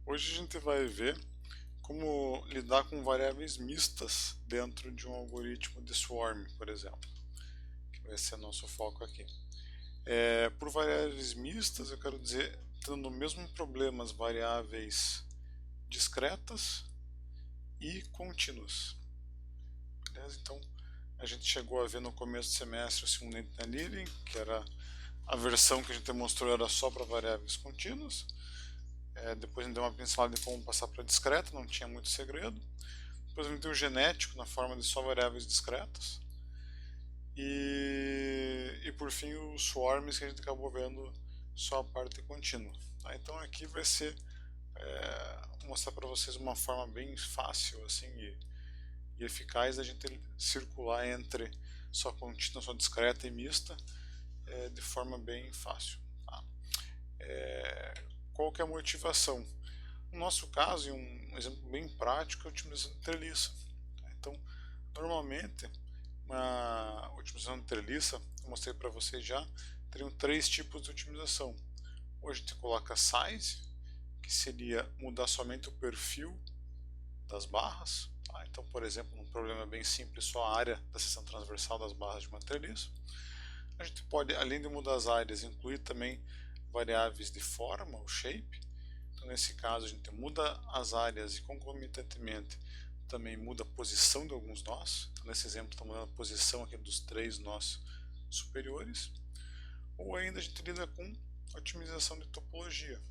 Hoje a gente vai ver como lidar com variáveis mistas dentro de um algoritmo de swarm, por exemplo, que vai ser nosso foco aqui. Por variáveis mistas, eu quero dizer, tendo o mesmo problema as variáveis discretas e contínuas. Beleza? Então, a gente chegou a ver no começo do semestre o Simulated Annealing, que era a versão que a gente mostrou era só para variáveis contínuas. Depois a gente deu uma pincelada de como passar para discreta, não tinha muito segredo. Depois a gente tem o genético na forma de só variáveis discretas. E por fim os swarms, que a gente acabou vendo só a parte contínua. Tá? Então aqui vai ser mostrar para vocês uma forma bem fácil assim, e eficaz da gente circular entre só contínua, só discreta e mista de forma bem fácil. Tá? Qual que é a motivação? No nosso caso, em um exemplo bem prático, é a otimização de treliça. Então, normalmente, na otimização de treliça, eu mostrei para vocês já, teriam 3 tipos de otimização. Hoje a gente coloca size, que seria mudar somente o perfil das barras. Tá? Então, por exemplo, um problema bem simples, só a área da seção transversal das barras de uma treliça. A gente pode, além de mudar as áreas, incluir também variáveis de forma, o shape. Então, nesse caso, a gente muda as áreas e concomitantemente também muda a posição de alguns nós. Então, nesse exemplo, estamos mudando a posição aqui dos 3 nós superiores. Ou ainda a gente lida com otimização de topologia,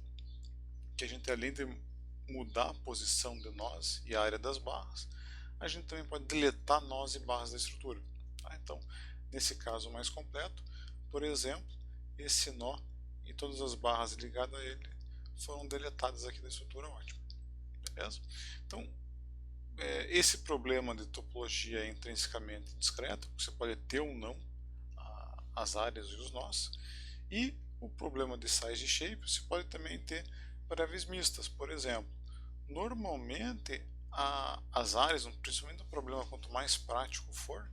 que a gente, além de mudar a posição de nós e a área das barras, a gente também pode deletar nós e barras da estrutura. Tá? Então, nesse caso mais completo, por exemplo, esse nó e todas as barras ligadas a ele foram deletadas aqui da estrutura ótima. Beleza? Então, esse problema de topologia é intrinsecamente discreto, você pode ter ou não as áreas e os nós, e o problema de size e shape, você pode também ter variáveis mistas, por exemplo. Normalmente, as áreas, principalmente o problema quanto mais prático for,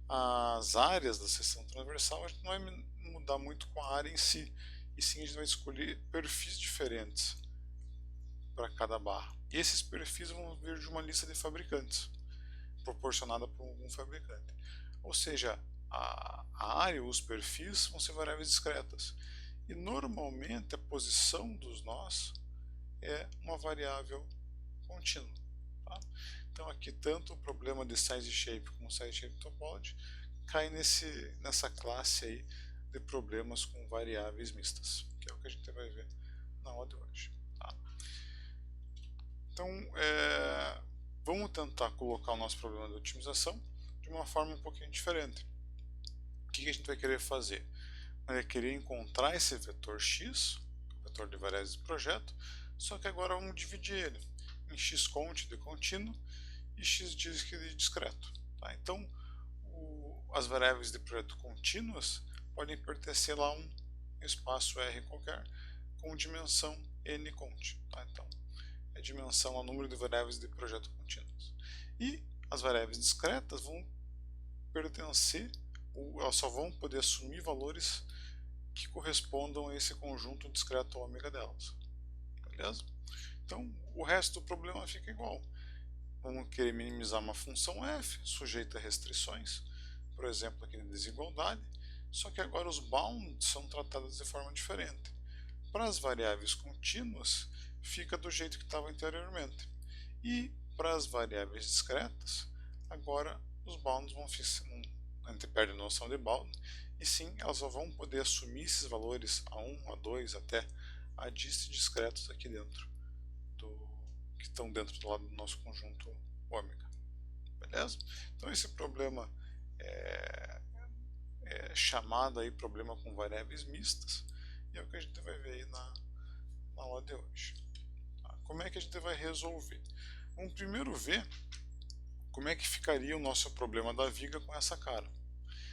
as áreas da seção transversal a gente não vai mudar muito com a área em si, e sim a gente vai escolher perfis diferentes para cada barra. E esses perfis vão vir de uma lista de fabricantes, proporcionada por algum fabricante. Ou seja, a área, os perfis vão ser variáveis discretas. E normalmente a posição dos nós é uma variável contínua. Tá? Então aqui tanto o problema de size shape como size shape topology cai nessa classe aí de problemas com variáveis mistas, que é o que a gente vai ver na aula de hoje. Tá? Então, vamos tentar colocar o nosso problema de otimização de uma forma um pouquinho diferente. O que a gente vai querer fazer? Vai querer encontrar esse vetor x, o vetor de variáveis do projeto, só que agora vamos dividir ele em xcont de contínuo e xdisc de discreto. Tá? Então, as variáveis de projeto contínuas podem pertencer lá a um espaço R qualquer com dimensão ncont. Tá? Então, é dimensão ao número de variáveis de projeto contínuos. E as variáveis discretas vão pertencer, ou elas só vão poder assumir valores que correspondam a esse conjunto discreto ômega delas. Beleza? Então, o resto do problema fica igual. Vamos querer minimizar uma função f, sujeita a restrições, por exemplo, aqui de desigualdade, só que agora os bounds são tratados de forma diferente. Para as variáveis contínuas, fica do jeito que estava anteriormente. E para as variáveis discretas, agora os bounds vão a gente perde a noção de bound, e sim, elas só vão poder assumir esses valores A1, A2, até a dist discretos aqui dentro, que estão dentro do lado do nosso conjunto ômega. Beleza? Então esse problema é chamado aí problema com variáveis mistas, e é o que a gente vai ver aí na aula de hoje. Tá? Como é que a gente vai resolver? Vamos primeiro ver como é que ficaria o nosso problema da viga com essa cara.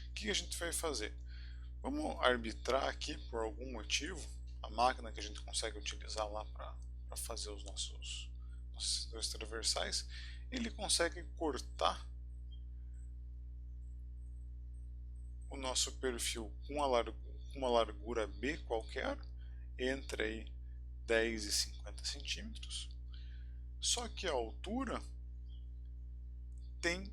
O que a gente vai fazer? Vamos arbitrar aqui, por algum motivo, a máquina que a gente consegue utilizar lá para fazer os nossos dois transversais, ele consegue cortar o nosso perfil com uma largura B qualquer, entre aí 10 e 50 centímetros, só que a altura tem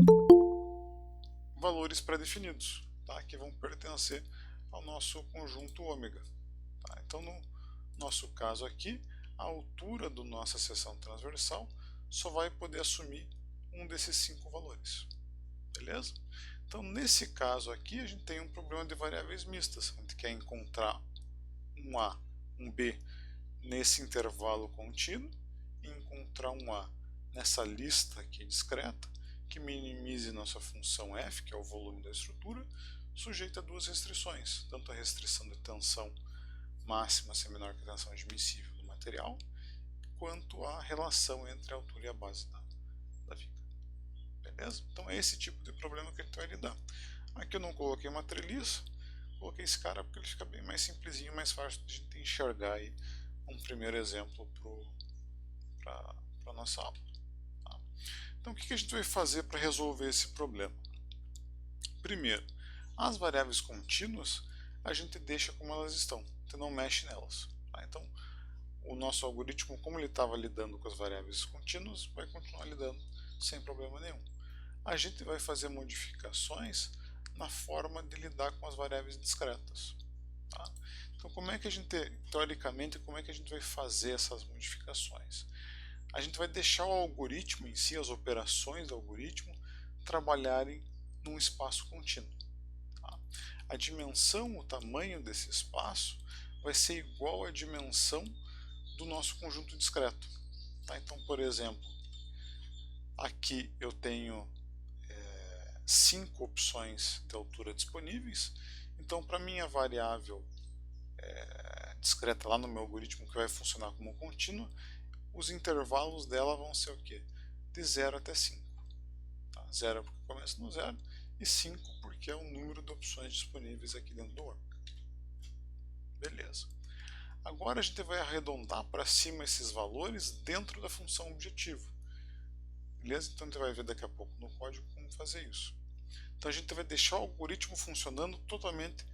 valores pré-definidos, tá? Que vão pertencer ao nosso conjunto ômega. Tá? Então, no nosso caso aqui, a altura da nossa seção transversal só vai poder assumir um desses 5 valores. Beleza? Então, nesse caso aqui, a gente tem um problema de variáveis mistas. A gente quer encontrar um A, um B nesse intervalo contínuo e encontrar um A nessa lista aqui discreta que minimize nossa função f, que é o volume da estrutura, sujeita a 2 restrições, tanto a restrição de tensão máxima ser menor que a tensão admissível do material, quanto a relação entre a altura e a base da viga. Beleza? Então é esse tipo de problema que a gente vai lidar. Aqui eu não coloquei uma treliça, coloquei esse cara porque ele fica bem mais simplesinho, mais fácil de a gente enxergar aí um primeiro exemplo para a nossa aula. Tá? Então o que a gente vai fazer para resolver esse problema? Primeiro, as variáveis contínuas a gente deixa como elas estão, a gente não mexe nelas. Tá? Então o nosso algoritmo, como ele estava lidando com as variáveis contínuas, vai continuar lidando sem problema nenhum. A gente vai fazer modificações na forma de lidar com as variáveis discretas. Tá? Então, como é que a gente, teoricamente, como é que a gente vai fazer essas modificações? A gente vai deixar o algoritmo em si, as operações do algoritmo, trabalharem num espaço contínuo. Tá? A dimensão, o tamanho desse espaço, vai ser igual à dimensão do nosso conjunto discreto. Tá? Então, por exemplo, aqui eu tenho 5 opções de altura disponíveis, então para minha variável discreta lá no meu algoritmo, que vai funcionar como contínua, os intervalos dela vão ser o quê? De 0 até 5. Tá? 0 porque começa no 0 e 5 porque é o número de opções disponíveis aqui dentro do ômega. Beleza. Agora a gente vai arredondar para cima esses valores dentro da função objetivo. Beleza? Então a gente vai ver daqui a pouco no código como fazer isso. Então a gente vai deixar o algoritmo funcionando totalmente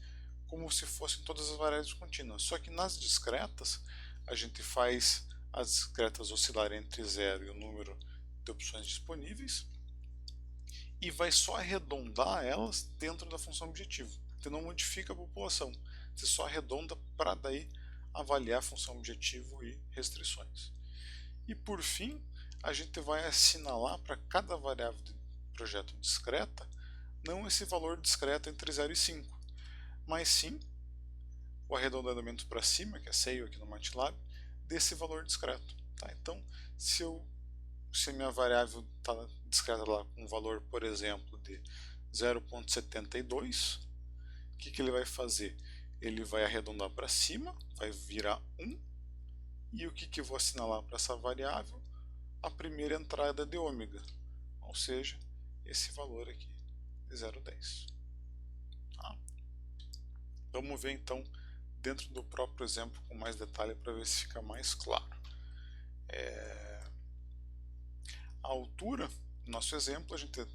como se fossem todas as variáveis contínuas. Só que nas discretas, a gente faz as discretas oscilarem entre 0 e o número de opções disponíveis e vai só arredondar elas dentro da função objetivo. Você não modifica a população, você só arredonda para daí avaliar a função objetivo e restrições. E por fim, a gente vai assinalar para cada variável de projeto discreta não esse valor discreto entre 0 e 5, mas sim o arredondamento para cima, que é seio aqui no MATLAB, desse valor discreto. Tá? Então, se a minha variável está discreta lá com um valor, por exemplo, de 0,72, o que ele vai fazer? Ele vai arredondar para cima, vai virar 1, e o que eu vou assinalar para essa variável? A primeira entrada de ômega, ou seja, esse valor aqui de 0,10. Tá? Vamos ver então dentro do próprio exemplo com mais detalhe para ver se fica mais claro. A altura, no nosso exemplo, a gente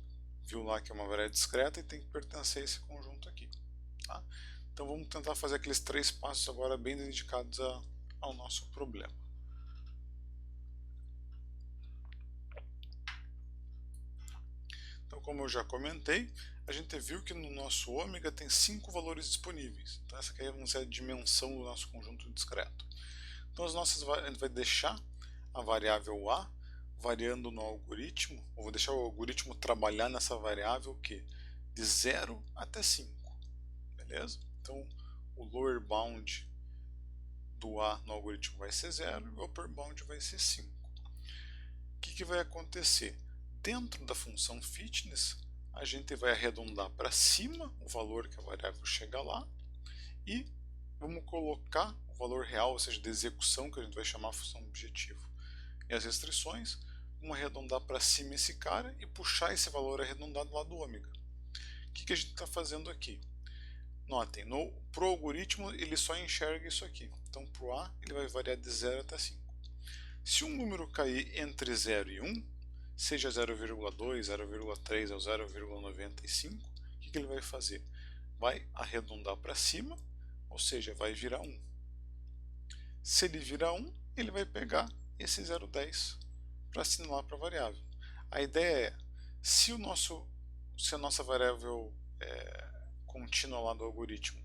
viu lá que é uma variável discreta e tem que pertencer a esse conjunto aqui. Tá? Então vamos tentar fazer aqueles 3 passos agora bem dedicados ao nosso problema. Então, como eu já comentei, a gente viu que no nosso ômega tem 5 valores disponíveis. Então essa aqui vamos dizer a dimensão do nosso conjunto discreto. Então a gente vai deixar a variável A variando no algoritmo, ou vou deixar o algoritmo trabalhar nessa variável que de 0 até 5. Beleza? Então o lower bound do A no algoritmo vai ser 0 e o upper bound vai ser 5. O que vai acontecer? Dentro da função fitness, a gente vai arredondar para cima o valor que a variável chega lá e vamos colocar o valor real, ou seja, de execução, que a gente vai chamar a função objetivo, e as restrições, vamos arredondar para cima esse cara e puxar esse valor arredondado lá do ômega. O que a gente está fazendo aqui? Notem, para o algoritmo ele só enxerga isso aqui. Então para o A ele vai variar de 0 até 5. Se um número cair entre 0 e 1, seja 0,2, 0,3 ou 0,95, o que ele vai fazer? Vai arredondar para cima, ou seja, vai virar 1. Se ele virar 1, ele vai pegar esse 0,10 para assinalar para a variável. A ideia é, se a nossa variável contínua lá do algoritmo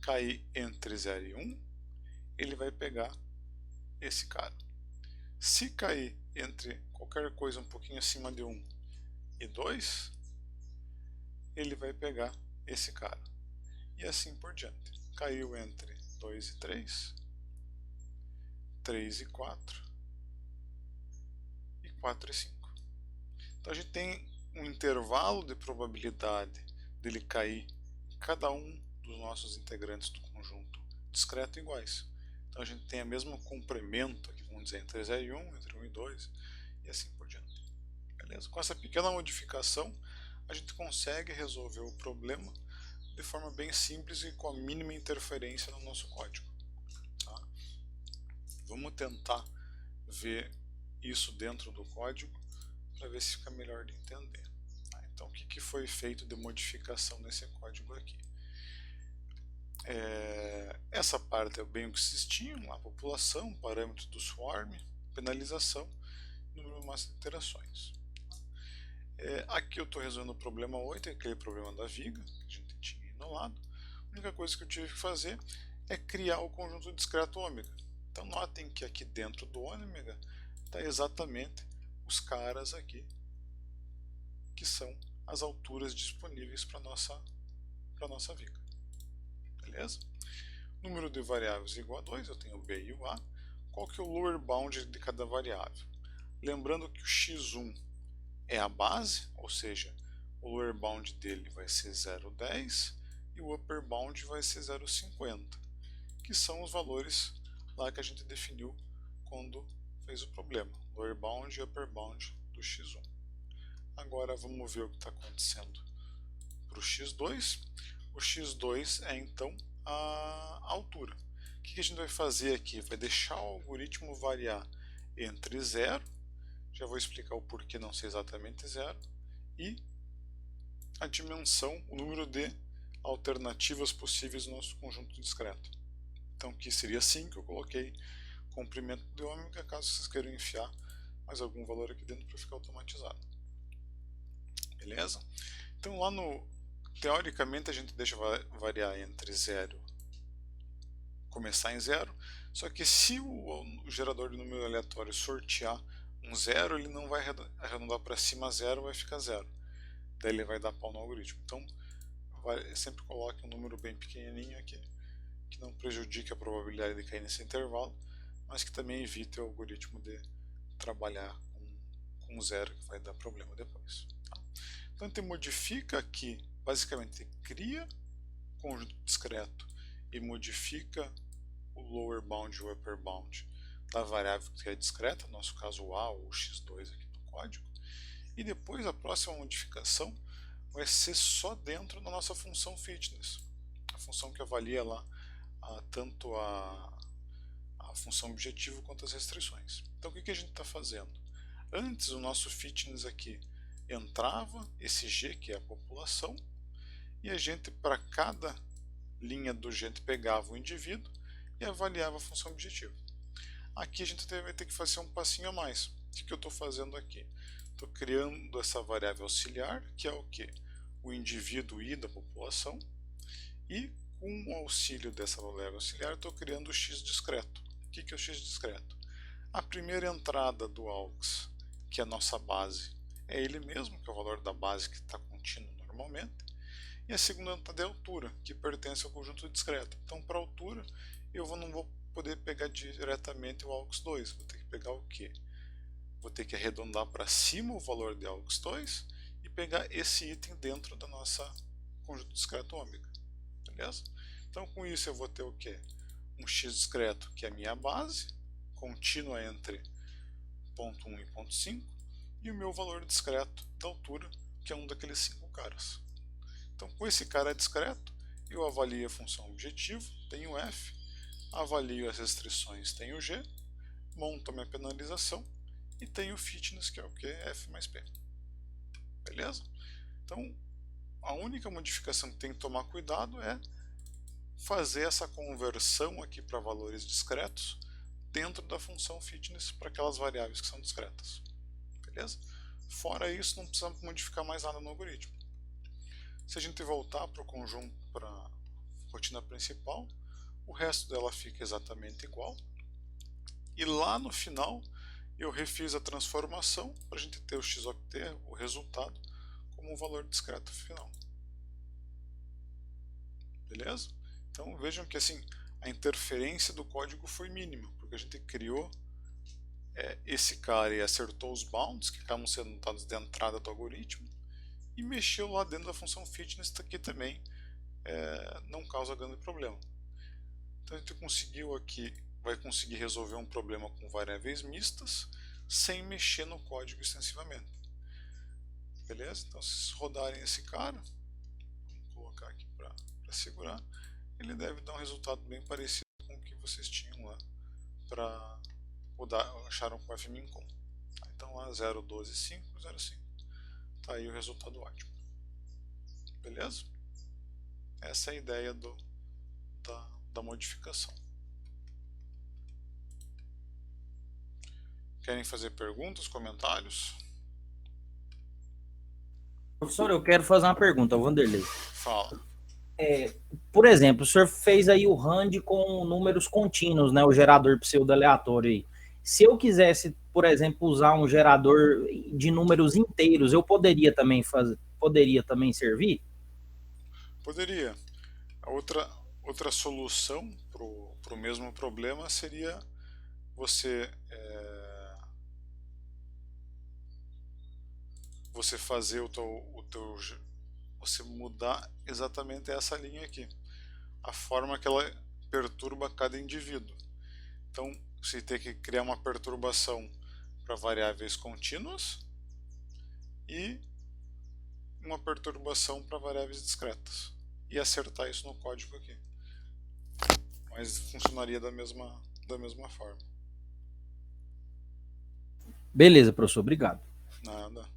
cair entre 0 e 1, ele vai pegar esse cara. Se cair entre qualquer coisa um pouquinho acima de 1 e 2, ele vai pegar esse cara. E assim por diante. Caiu entre 2 e 3, 3 e 4 e 4 e 5. Então a gente tem um intervalo de probabilidade dele cair em cada um dos nossos integrantes do conjunto discreto iguais. Então a gente tem o mesmo comprimento, aqui vamos dizer, entre 0 e 1, entre 1 e 2 e assim por diante. Beleza? Com essa pequena modificação, a gente consegue resolver o problema de forma bem simples e com a mínima interferência no nosso código. Tá? Vamos tentar ver isso dentro do código para ver se fica melhor de entender. Tá? Então, o que foi feito de modificação nesse código aqui? Essa parte é bem o que existia, a população, parâmetro do swarm, penalização, número máximo de iterações. Aqui eu estou resolvendo o problema 8, aquele problema da viga, que a gente tinha enolado. A única coisa que eu tive que fazer é criar o conjunto discreto ômega. Então notem que aqui dentro do ômega está exatamente os caras aqui, que são as alturas disponíveis para a nossa viga. Beleza? Número de variáveis igual a 2, eu tenho o B e o A. Qual que é o lower bound de cada variável? Lembrando que o x1 é a base, ou seja, o lower bound dele vai ser 0,10 e o upper bound vai ser 0,50, que são os valores lá que a gente definiu quando fez o problema, lower bound e upper bound do x1. Agora vamos ver o que está acontecendo para o x2. O x2 é então a altura. O que a gente vai fazer aqui? Vai deixar o algoritmo variar entre 0, já vou explicar o porquê não ser exatamente 0, e a dimensão, o número de alternativas possíveis no nosso conjunto discreto. Então aqui seria 5, eu coloquei comprimento de ômega, caso vocês queiram enfiar mais algum valor aqui dentro para ficar automatizado. Beleza? Então lá teoricamente a gente deixa variar entre 0, começar em 0, só que se o gerador de número aleatório sortear um 0, ele não vai arredondar para cima 0, vai ficar 0. Daí ele vai dar pau no algoritmo. Então sempre coloque um número bem pequenininho aqui, que não prejudique a probabilidade de cair nesse intervalo, mas que também evite o algoritmo de trabalhar com 0, que vai dar problema depois. Tá? Então a gente modifica aqui, basicamente cria conjunto discreto e modifica o lower bound e o upper bound da variável que é discreta, no nosso caso o A ou o x2 aqui no código, e depois a próxima modificação vai ser só dentro da nossa função fitness, a função que avalia lá tanto a função objetivo quanto as restrições. Então o que a gente está fazendo? Antes o nosso fitness aqui entrava esse G, que é a população, e a gente, para cada linha do G, pegava o indivíduo e avaliava a função objetivo. Aqui a gente vai ter que fazer um passinho a mais. O que eu estou fazendo aqui? Estou criando essa variável auxiliar, que é o que? O indivíduo I da população, e com o auxílio dessa variável auxiliar estou criando o X discreto. O que é o X discreto? A primeira entrada do AUX, que é a nossa base, é ele mesmo, que é o valor da base que está contínuo normalmente, e a segunda entrada é a altura, que pertence ao conjunto discreto. Então, para a altura, eu não vou poder pegar diretamente o AUX2, vou ter que pegar o quê? Vou ter que arredondar para cima o valor de AUX2 e pegar esse item dentro da nossa conjunto discreto ômega. Beleza? Então, com isso, eu vou ter o quê? Um X discreto, que é a minha base, contínua entre ponto 1 e ponto 5, e o meu valor discreto da altura, que é um daqueles 5 caras. Então, com esse cara discreto, eu avalio a função objetivo, tenho F, avalio as restrições, tenho G, monto a minha penalização e tenho fitness, que é o que? F mais P. Beleza? Então, a única modificação que tem que tomar cuidado é fazer essa conversão aqui para valores discretos dentro da função fitness para aquelas variáveis que são discretas. Beleza? Fora isso, não precisamos modificar mais nada no algoritmo. Se a gente voltar para o conjunto, para a rotina principal, o resto dela fica exatamente igual. E lá no final, eu refiz a transformação para a gente ter o xopt, o resultado, como um valor discreto final. Beleza? Então vejam que assim, a interferência do código foi mínima, porque a gente criou esse cara e acertou os bounds, que acabam sendo dados de entrada do algoritmo, e mexeu lá dentro da função fitness, que também não causa grande problema. Então a gente conseguiu aqui, vai conseguir resolver um problema com variáveis mistas, sem mexer no código extensivamente. Beleza? Então se vocês rodarem esse cara, vamos colocar aqui para segurar, ele deve dar um resultado bem parecido com o que vocês tinham lá para acharam com o fmincon. Então lá 0.12.5.05. Tá aí o resultado ótimo. Beleza? Essa é a ideia da modificação. Querem fazer perguntas, comentários? Professor, eu quero fazer uma pergunta, Vanderlei. Fala. Por exemplo, o senhor fez aí o RAND com números contínuos, né? O gerador pseudo-aleatório aí. Se eu quisesse, por exemplo, usar um gerador de números inteiros, eu poderia também servir? Poderia. A outra solução para o mesmo problema seria você fazer você mudar exatamente essa linha aqui, a forma que ela perturba cada indivíduo. Então você tem que criar uma perturbação para variáveis contínuas e uma perturbação para variáveis discretas e acertar isso no código aqui. Mas funcionaria da mesma forma. Beleza, professor, obrigado. Nada.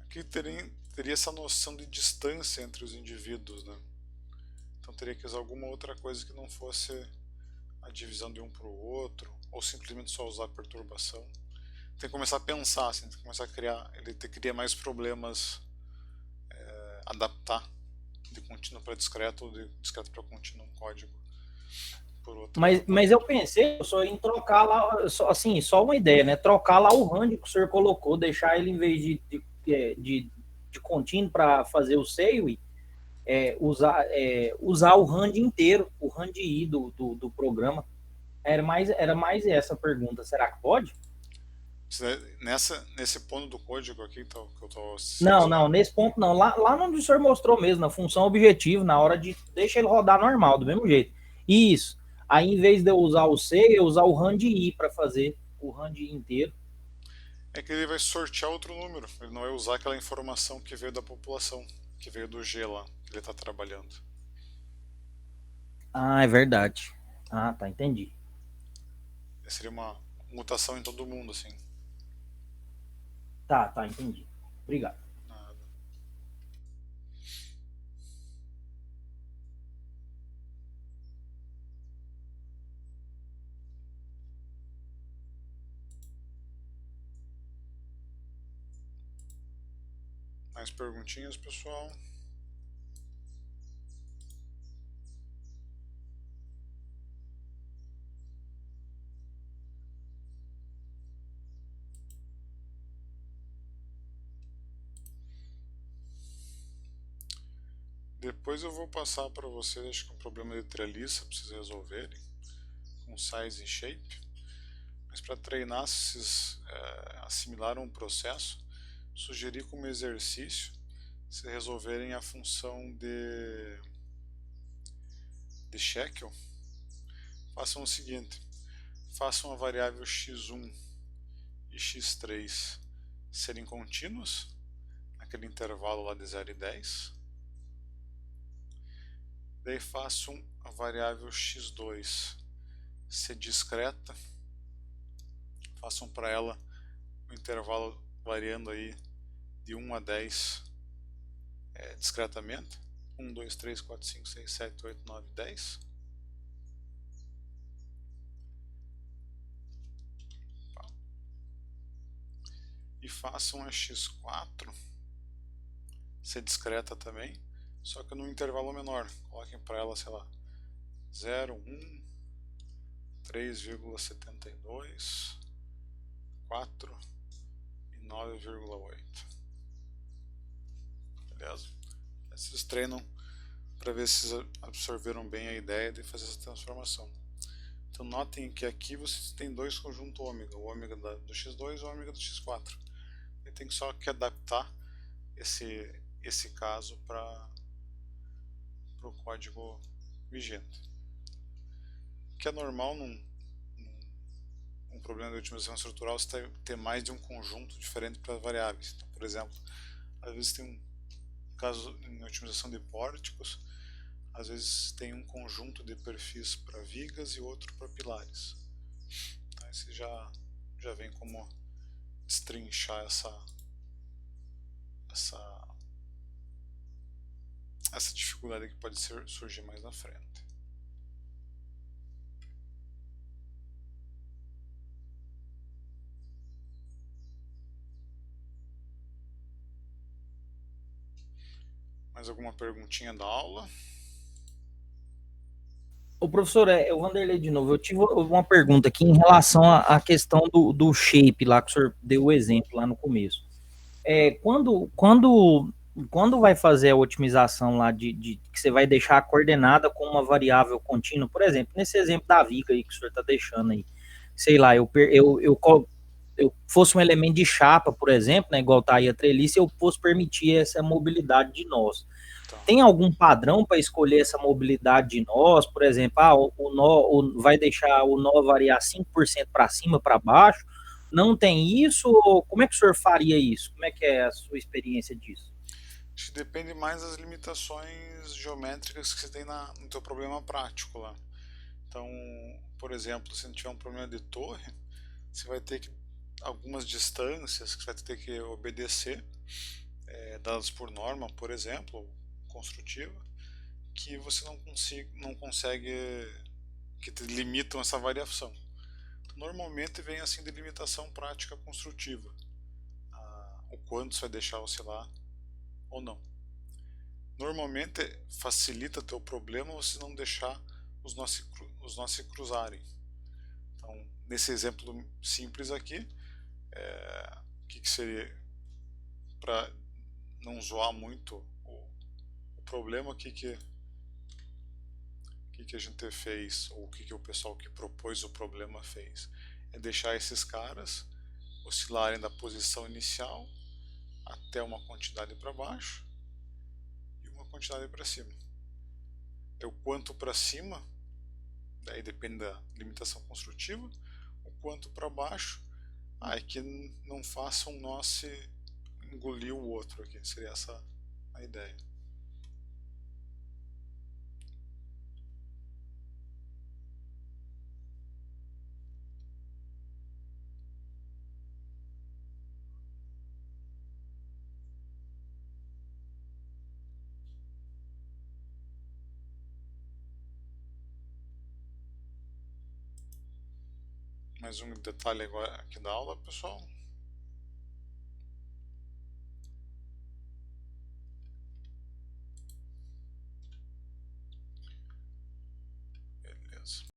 Aqui teria essa noção de distância entre os indivíduos, né? Então teria que usar alguma outra coisa que não fosse a divisão de um para o outro, ou simplesmente só usar a perturbação. Tem que começar a pensar, assim, tem que começar a criar, ele cria mais problemas, adaptar de contínuo para discreto ou de discreto para contínuo um código por outro. Mas eu pensei só em trocar lá, só uma ideia, né? Trocar lá o RAND que o senhor colocou, deixar ele em vez de contínuo para fazer o SEIO, usar o RAND inteiro, o RAND-I do programa. Era mais essa pergunta. Será que pode? Nesse ponto do código aqui que eu tô Não, nesse ponto não. Lá onde o senhor mostrou mesmo, na função objetivo, na hora de deixa ele rodar normal, do mesmo jeito. Isso. Aí, em vez de eu usar o C, eu usar o RAND-I para fazer o RAND-I inteiro. É que ele vai sortear outro número, ele não vai usar aquela informação que veio da população, que veio do G lá, que ele está trabalhando. Ah, é verdade. Ah, tá, entendi. Seria uma mutação em todo mundo, assim. Tá, entendi. Obrigado. Nada. Mais perguntinhas, pessoal? Depois eu vou passar para vocês, acho que um problema de treliça para vocês resolverem, com size e shape. Mas para treinar, se vocês assimilaram o processo, sugeri como exercício se resolverem a função de Shekel. Façam o seguinte: façam a variável x1 e x3 serem contínuos, naquele intervalo lá de 0 e 10. Daí façam a variável x2 ser discreta, façam para ela um intervalo variando aí de 1 a 10 discretamente, 1, 2, 3, 4, 5, 6, 7, 8, 9, 10. E façam a x4 ser discreta também, só que num intervalo menor. Coloquem para ela, sei lá, 0, 1, 3,72, 4 e 9,8. Beleza? Vocês treinam para ver se vocês absorveram bem a ideia de fazer essa transformação. Então notem que aqui vocês têm dois conjuntos ômega, o ômega do x2 e o ômega do x4. E tem só que adaptar esse caso para o código vigente. Que é normal num problema de otimização estrutural você ter mais de um conjunto diferente para variáveis. Então, por exemplo, às vezes tem um caso em otimização de pórticos, às vezes tem um conjunto de perfis para vigas e outro para pilares. Então, esse já vem como destrinchar essa dificuldade que pode surgir mais na frente. Mais alguma perguntinha da aula? O professor, é o Vanderlei de novo. Eu tive uma pergunta aqui em relação à questão do shape lá que o senhor deu o exemplo lá no começo. Quando vai fazer a otimização lá que você vai deixar a coordenada com uma variável contínua, por exemplo, nesse exemplo da viga aí que o senhor está deixando aí, sei lá, eu fosse um elemento de chapa, por exemplo, né, igual tá aí a treliça, eu fosse permitir essa mobilidade de nós. Então, Tem algum padrão para escolher essa mobilidade de nós? Por exemplo, o nó vai deixar o nó variar 5% para cima, para baixo? Não tem isso? Ou como é que o senhor faria isso? Como é que é a sua experiência disso? acho que depende mais das limitações geométricas que você tem no teu problema prático lá. Então, por exemplo, se não tiver um problema de torre, você vai ter que algumas distâncias que você vai ter que obedecer, dadas por norma, por exemplo, construtiva, que você não consegue, que te limitam essa variação. Normalmente vem assim de limitação prática construtiva, o quanto você vai deixar oscilar ou não. Normalmente facilita teu problema você não deixar os nós se cruzarem. Então, nesse exemplo simples aqui, o que seria, para não zoar muito o problema, o que a gente fez, ou o que o pessoal que propôs o problema fez? É deixar esses caras oscilarem da posição inicial até uma quantidade para baixo e uma quantidade para cima. O quanto para cima, daí depende da limitação construtiva, o quanto para baixo, é que não faça um nó se engolir o outro aqui, seria essa a ideia. Mais um detalhe agora aqui da aula, pessoal.